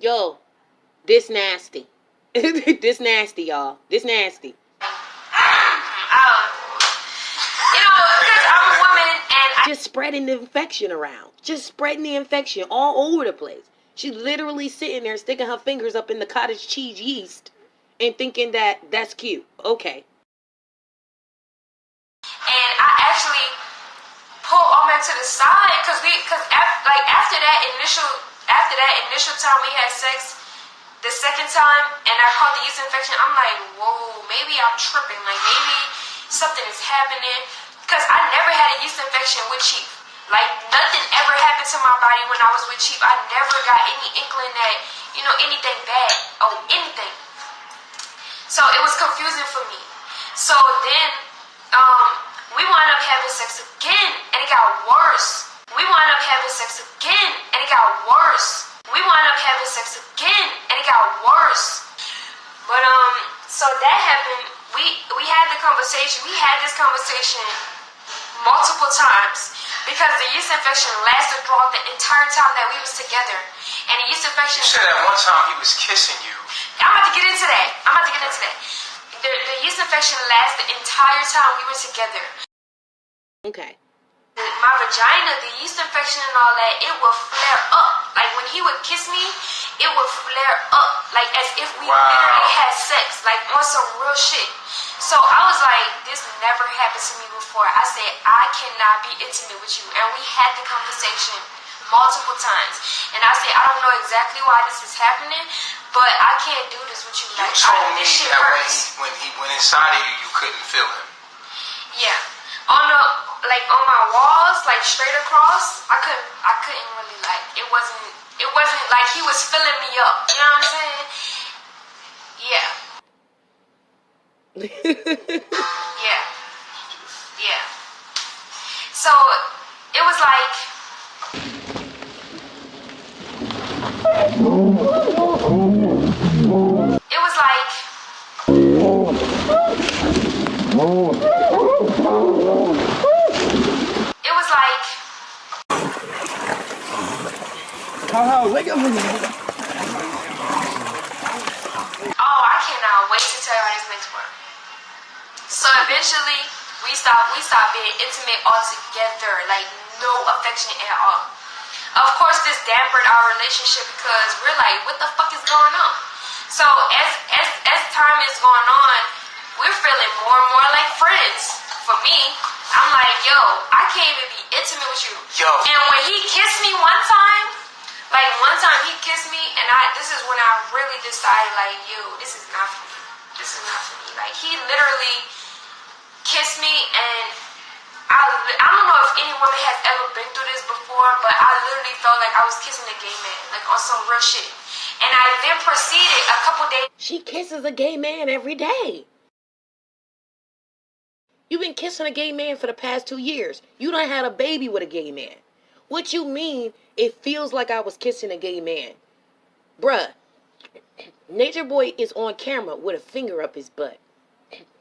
Yo, this nasty. This nasty, y'all. This nasty. Because I'm a woman and just spreading the infection around. Just spreading the infection all over the place. She's literally sitting there sticking her fingers up in the cottage cheese yeast and thinking that that's cute. Okay. And I actually pulled Omer to the side because after that initial time we had sex, the second time, and I caught the yeast infection, I'm like, whoa, maybe I'm tripping. Like, maybe something is happening. Because I never had a yeast infection with Chief. Like, nothing ever happened to my body when I was with Chief. I never got any inkling that, anything bad. Oh, anything. So it was confusing for me. So then, we wound up having sex again, and it got worse. We wound up having sex again, and it got worse. We wound up having sex again, and it got worse. But, so that happened. We had the conversation. We had this conversation multiple times because the yeast infection lasted throughout the entire time that we was together. And the yeast infection... You said at one time he was kissing you. I'm about to get into that. The yeast infection lasted the entire time we were together. Okay. My vagina, the yeast infection and all that, it would flare up. Like when he would kiss me, it would flare up. Like as if we literally had sex. Like on some real shit. So I was like, this never happened to me before. I said, I cannot be intimate with you. And we had the conversation multiple times. And I said, I don't know exactly why this is happening, but I can't do this with you. Like, you told me this shit that hurts. when he went inside of you, you couldn't feel him. Yeah. On my walls, like straight across, I couldn't really it wasn't like he was filling me up. You know what I'm saying? Yeah. Yeah. So it was like wake up. Oh, I cannot wait to tell you how this next part. So eventually, we stopped being intimate altogether, like no affection at all. Of course, this dampened our relationship because we're like, what the fuck is going on? So as time is going on, we're feeling more and more like friends. For me, I'm like, yo, I can't even be intimate with you. Yo. And when he kissed me one time he kissed me, and this is when I really decided, like, yo, this is not for me. This is not for me. Like, he literally kissed me, and I don't know if any woman has ever been through this before, but I literally felt like I was kissing a gay man, like on some real shit. And I then proceeded a couple days. She kisses a gay man every day. You've been kissing a gay man for the past 2 years. You done had a baby with a gay man. What you mean, it feels like I was kissing a gay man? Bruh, Nature Boy is on camera with a finger up his butt.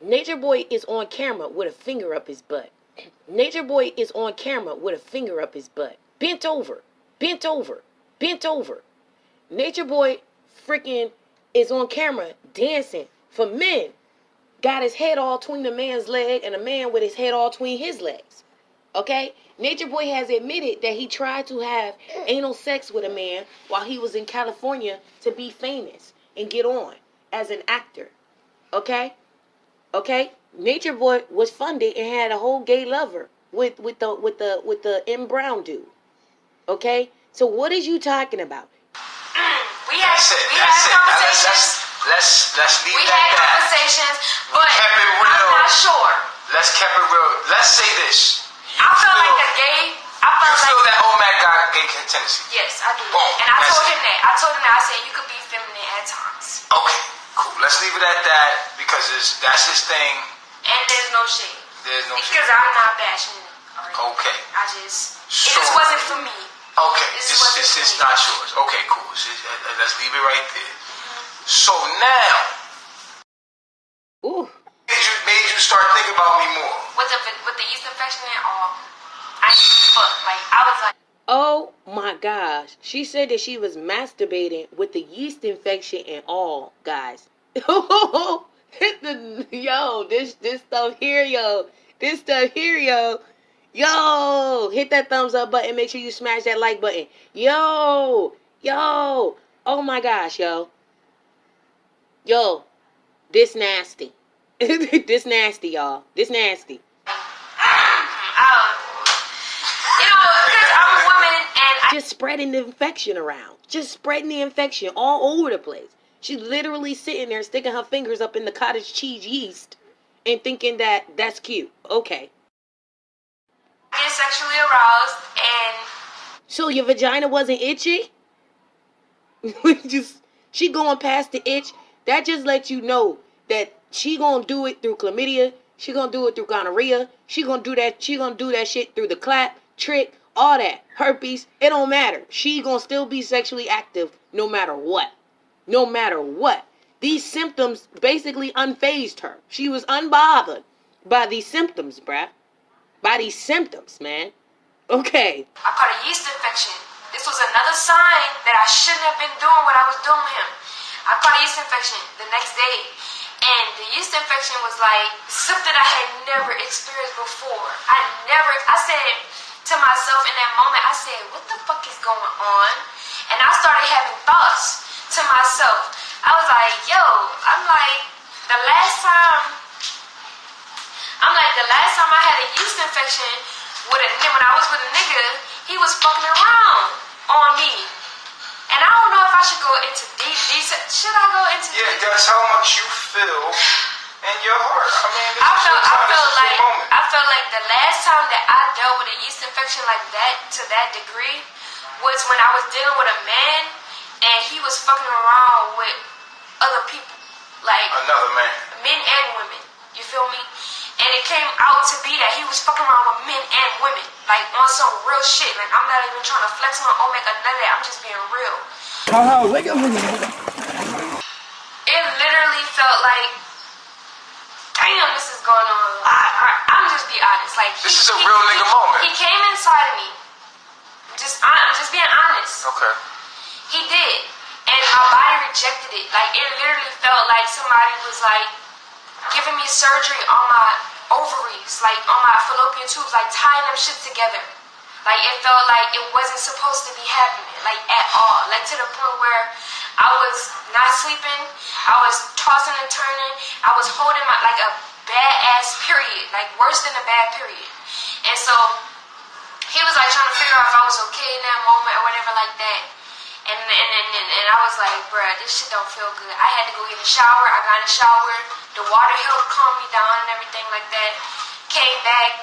Nature Boy is on camera with a finger up his butt. Nature Boy is on camera with a finger up his butt. Bent over. Bent over. Bent over. Nature Boy freaking is on camera dancing for men. Got his head all between the man's leg and a man with his head all between his legs. Okay? Nature Boy has admitted that he tried to have anal sex with a man while he was in California to be famous and get on as an actor. Okay? Okay? Nature Boy was funded and had a whole gay lover with the M. Brown dude. Okay? So what is you talking about? We had conversations. Let's leave we that had back. Conversations, but kept it real. I'm not sure. Let's keep it real. Let's say this. I felt like a gay. You feel that old man got gay tendencies? Yes, I do. Boom, and I told him that. I said you could be feminine at times. Okay, cool. Let's leave it at that because that's his thing. And there's no shade. There's no shade. Because I'm not bashing it. Okay. It just wasn't for me. Okay, this is not yours. Okay, cool. Let's leave it right there. So now, ooh, made you start thinking about me more. With the yeast infection and all, I was like, oh Oh my gosh. She said that she was masturbating with the yeast infection and all, guys. Yo, this stuff here, yo. This stuff here, yo. Yo, hit that thumbs up button. Make sure you smash that like button. Yo. Oh my gosh, yo. Yo, this nasty. This nasty, y'all. This nasty. Because I'm a woman and just spreading the infection around. Just spreading the infection all over the place. She's literally sitting there sticking her fingers up in the cottage cheese yeast and thinking that that's cute. Okay. I get sexually aroused and... So your vagina wasn't itchy? She going past the itch. That just lets you know that she gonna do it through chlamydia. She gonna do it through gonorrhea. She gonna do that shit through the clap, trick, all that. Herpes. It don't matter. She gonna still be sexually active no matter what. No matter what. These symptoms basically unfazed her. She was unbothered by these symptoms, bruh. By these symptoms, man. Okay. I caught a yeast infection. This was another sign that I shouldn't have been doing what I was doing with him. I caught a yeast infection the next day. And the yeast infection was like something I had never experienced before. I said to myself in that moment, I said, what the fuck is going on? And I started having thoughts to myself. I was like, yo, the last time I had a yeast infection when I was with a nigga, he was fucking around on me. And I don't know if I should go into deep. Should I go into deep? Yeah, that's how much you feel in your heart. I mean, I felt like the last time that I dealt with a yeast infection like that to that degree was when I was dealing with a man and he was fucking around with other people, like another man, men and women. You feel me? And it came out to be that he was fucking around with men and women, like on some real shit. Like I'm not even trying to flex on Omega, none of that. I'm just being real. It literally felt like, damn, this is going on. I'm just be honest. Like this is a real nigga moment. He came inside of me. I'm just being honest. Okay. He did, and my body rejected it. Like it literally felt like somebody was like giving me surgery on my ovaries, like on my fallopian tubes, like tying them shit together. Like it felt like it wasn't supposed to be happening, like at all. Like to the point where I was not sleeping, I was tossing and turning, I was holding my like a bad ass period, like worse than a bad period. And so he was like trying to figure out if I was okay in that moment or whatever like that. And I was like, bruh, this shit don't feel good. I had to go get a shower. I got in the shower. The water helped calm me down and everything like that. Came back,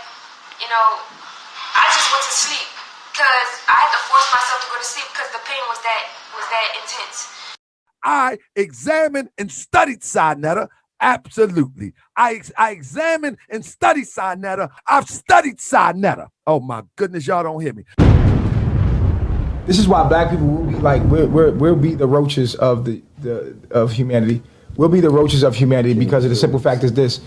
I just went to sleep because I had to force myself to go to sleep because the pain was that intense. I examined and studied Saneter. Absolutely. I examined and studied Saneter. I've studied Saneter. Oh my goodness, y'all don't hear me. This is why black people will be like, we'll be the roaches of of humanity. We'll be the roaches of humanity because of the simple fact is this.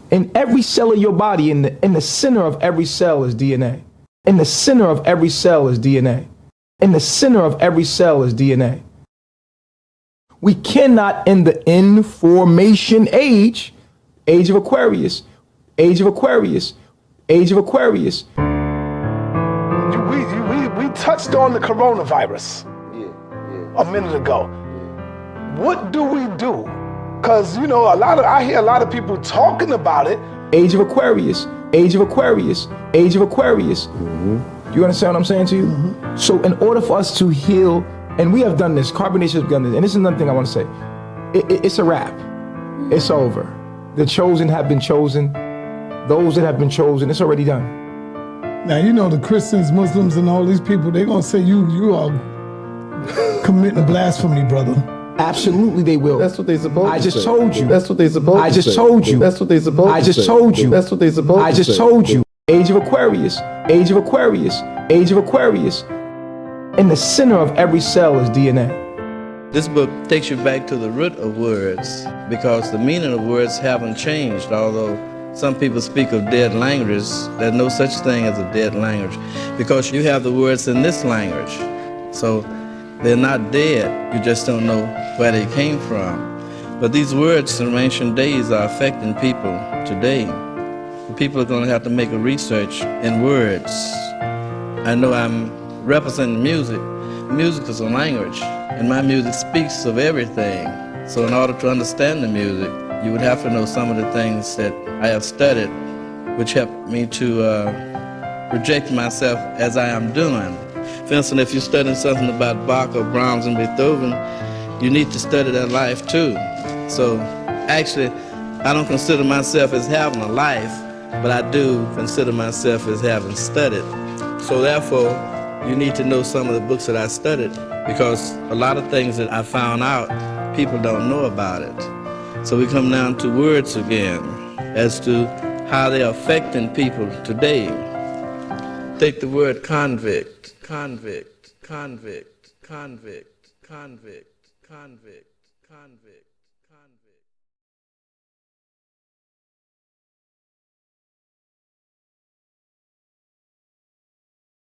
In every cell of your body, in the center of every cell is DNA. In the center of every cell is DNA. In the center of every cell is DNA. We cannot, in the information age of Aquarius, we touched on the coronavirus a minute ago. What do we do? Because, I hear a lot of people talking about it. Age of Aquarius. Mm-hmm. You understand what I'm saying to you? Mm-hmm. So in order for us to heal, and we have done this, carbonation has done this, and this is another thing I want to say. It's a wrap. It's over. The chosen have been chosen. Those that have been chosen, it's already done. Now, the Christians, Muslims, and all these people, they're going to say you are committing blasphemy, brother. Absolutely they will. That's what they supposed to say. I just told you. That's what they supposed to say. I just told you. That's what they supposed to say. I just told you. That's what they supposed to say. I just told you. Age of Aquarius. In the center of every cell is DNA. This book takes you back to the root of words because the meaning of words haven't changed, although Some people speak of dead languages. There's no such thing as a dead language because you have the words in this language. So they're not dead, you just don't know where they came from. But these words from ancient days are affecting people today. People are going to have to make a research in words. I know I'm representing music. Music is a language, and my music speaks of everything. So in order to understand the music, you would have to know some of the things that I have studied, which helped me to project myself as I am doing. For instance, if you're studying something about Bach or Brahms and Beethoven, you need to study their life too. So actually, I don't consider myself as having a life, but I do consider myself as having studied. So therefore, you need to know some of the books that I studied, because a lot of things that I found out, people don't know about it. So we come down to words again, as to how they're affecting people today. Take the word convict, convict, convict, convict, convict, convict, convict, convict.